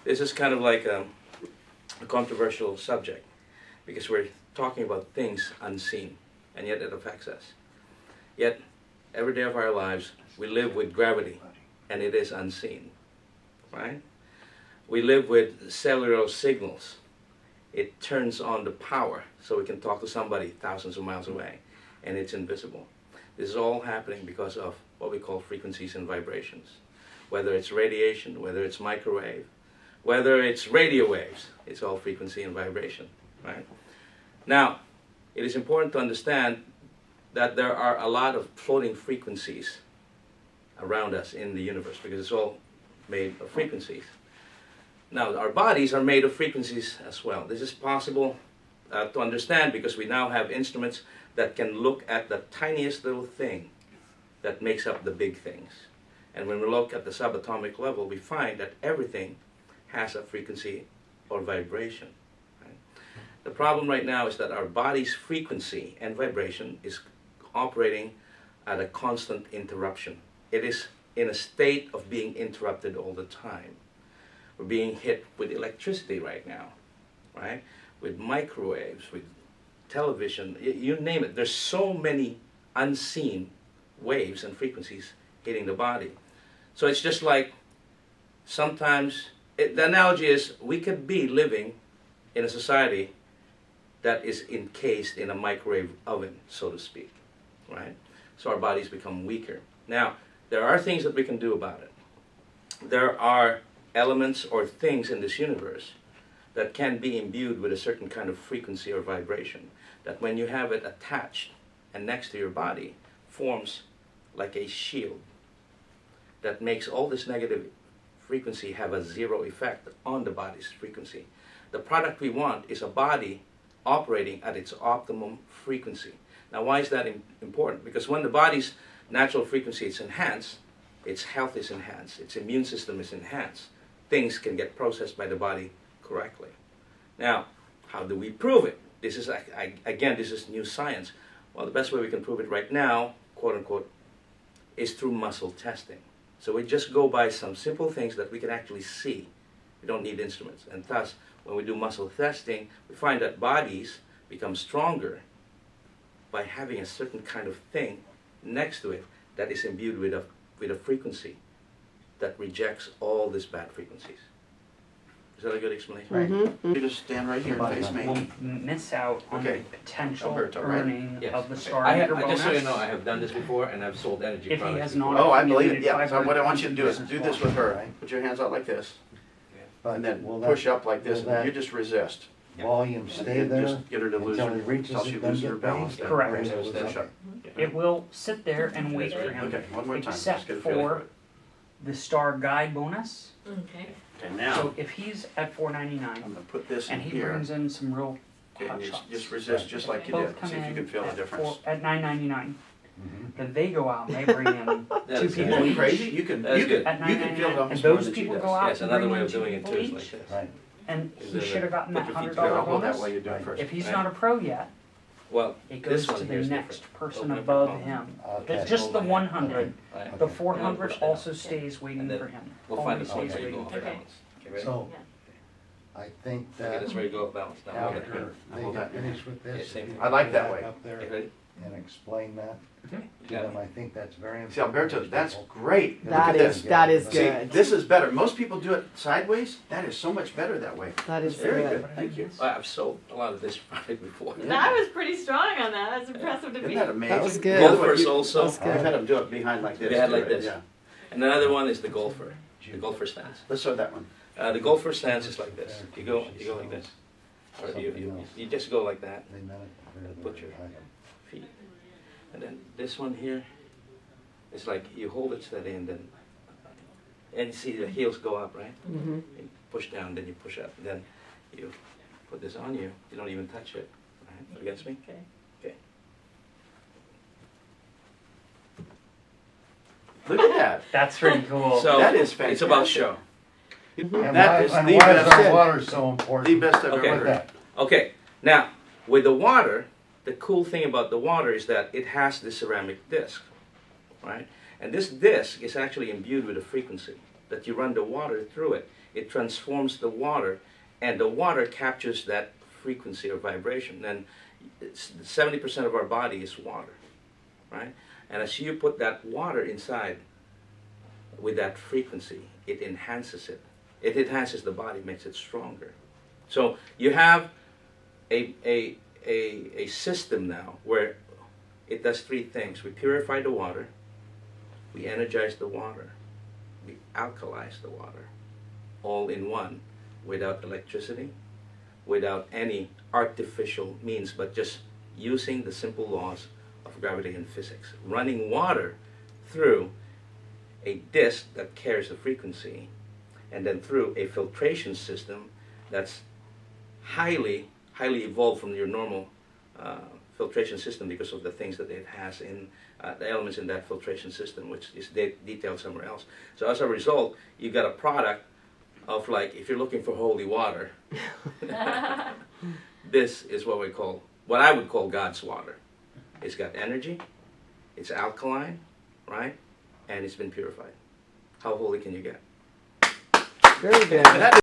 This is kind of like a controversial subject because we're talking about things unseen, and yet it affects us. Yet, every day of our lives, we live with gravity, and it is unseen, right? We live with cellular signals. It turns on the power so we can talk to somebody thousands of miles away, and it's invisible. This is all happening because of what we call frequencies and vibrations. Whether it's radiation, whether it's microwave, whether it's radio waves, it's all frequency and vibration, right? Now, it is important to understand that there are a lot of floating frequencies around us in the universe because it's all made of frequencies. Now, our bodies are made of frequencies as well. This is possible to understand because we now have instruments that can look at the tiniest little thing that makes up the big things. And when we look at the subatomic level, we find that everything has a frequency or vibration. Right? The problem right now is that our body's frequency and vibration is operating at a constant interruption. It is in a state of being interrupted all the time. We're being hit with electricity right now, right? With microwaves, with television, you name it. There's so many unseen waves and frequencies hitting the body. So it's just like sometimes, the analogy is we could be living in a society that is encased in a microwave oven, so to speak, right? So our bodies become weaker. Now, there are things that we can do about it. There are elements or things in this universe that can be imbued with a certain kind of frequency or vibration that when you have it attached and next to your body forms like a shield that makes all this negative frequency have a zero effect on the body's frequency. The product we want is a body operating at its optimum frequency. Now, why is that important? Because when the body's natural frequency is enhanced, its health is enhanced, its immune system is enhanced, things can get processed by the body correctly. Now, how do we prove it? This is, again, this is new science. Well, the best way we can prove it right now, quote unquote, is through muscle testing. So we just go by some simple things that we can actually see. We don't need instruments. And thus, when we do muscle testing, we find that bodies become stronger by having a certain kind of thing next to it that is imbued with a frequency that rejects all these bad frequencies. Is that a good explanation? Right. You just stand right here and face me. We'll miss out on Okay. the potential Alberto, right? earning Yes. of the star I meter just so you bonus. know, I have done this before and I've sold energy If he products has before. not- Oh, I believe it, accumulated yeah. So 500 what I want you to do is business do this volume. with her. Right. Put your hands out like this, But and then will push that up like this, will and that you just resist. volume stay And there just get her to lose until her, he reaches until she it, then loses her get balance. paid? then Correct. Or is it- push up. It will sit there and wait for him. Okay, one more time. Except Just get a feeling for it. the star guide bonus. Okay. Okay, now, So if he's at I'm $4.99 gonna put this in and he here, brings in some real okay, hot and you shots, just resist just like you both did. come See if you in can feel the at difference. at $9.99. Mhm. Then they go out and they bring in That two is people Isn't each. it crazy? You can, That's you good. can, At you can feel $9.99, how much and more those than she people does. go out Yes, and another bring way in of two doing it people too is each, like this. Right. and Is he it should have gotten Put that your feet $100 together. I'll hold that bonus. while you're doing it first. If he's Right. not a pro yet, Well, it goes this one to the here is next different. person Open up your above palm. him. Okay. It's just the Hold my hand. 100. Okay. The Okay. 400 push that also stays waiting And then for him. We'll find Only a point stays where you go waiting. off Okay. balance. Okay, ready? So, Yeah. I think Okay, that that's where you go off balance. Now hold it after here. they Hold get that. finished with Yeah, this, same if you thing. I like go that back way. up there Okay, ready? and explain that Okay. to them, I think that's very important. See, Alberto, for that's people. great. Look That at is this. that is See, good. this is better. Most people do it sideways. That is so much better that way. That is Very good. good, thank you. I've sold a lot of this product before. That was pretty strong on that. That's impressive to Isn't me. that amazing? That was good. The other one, Golfers you- also. That's good. I've had them do it behind like this. They had too, like right? this. Yeah. And another one is the golfer. The golfer stance. Let's show that one. The golfer stance is like this. You go like this. Or you just go like that, They meant it very, Put very your- high. feet. And then this one here, it's like you hold it steady and then, and you see the heels go up, right? Mm-hmm. You push down, then you push up. Then you put this on you. You don't even touch it. Right? Against me? Okay. Okay. Look at that. That's pretty cool. So That is it's about fantastic. show. And That why, is and the why is best. our water so The important? best I've Okay. ever With heard. that, Okay, now with the water, the cool thing about the water is that it has this ceramic disc, right? And this disc is actually imbued with a frequency that you run the water through it, it transforms the water, and the water captures that frequency or vibration. And 70% of our body is water, right? And as you put that water inside with that frequency, it enhances it. It enhances the body, makes it stronger. So you have a system now where it does three things. We purify the water, we energize the water, we alkalize the water, all in one, without electricity, without any artificial means, but just using the simple laws of gravity and physics. Running water through a disc that carries the frequency, and then through a filtration system that's highly evolved from your normal filtration system because of the things that it has in the elements in that filtration system, which is detailed somewhere else. So as a result, you got a product of, like, if you're looking for holy water, this is what I would call God's water. It's got energy, it's alkaline, right? And it's been purified. How holy can you get? Very good.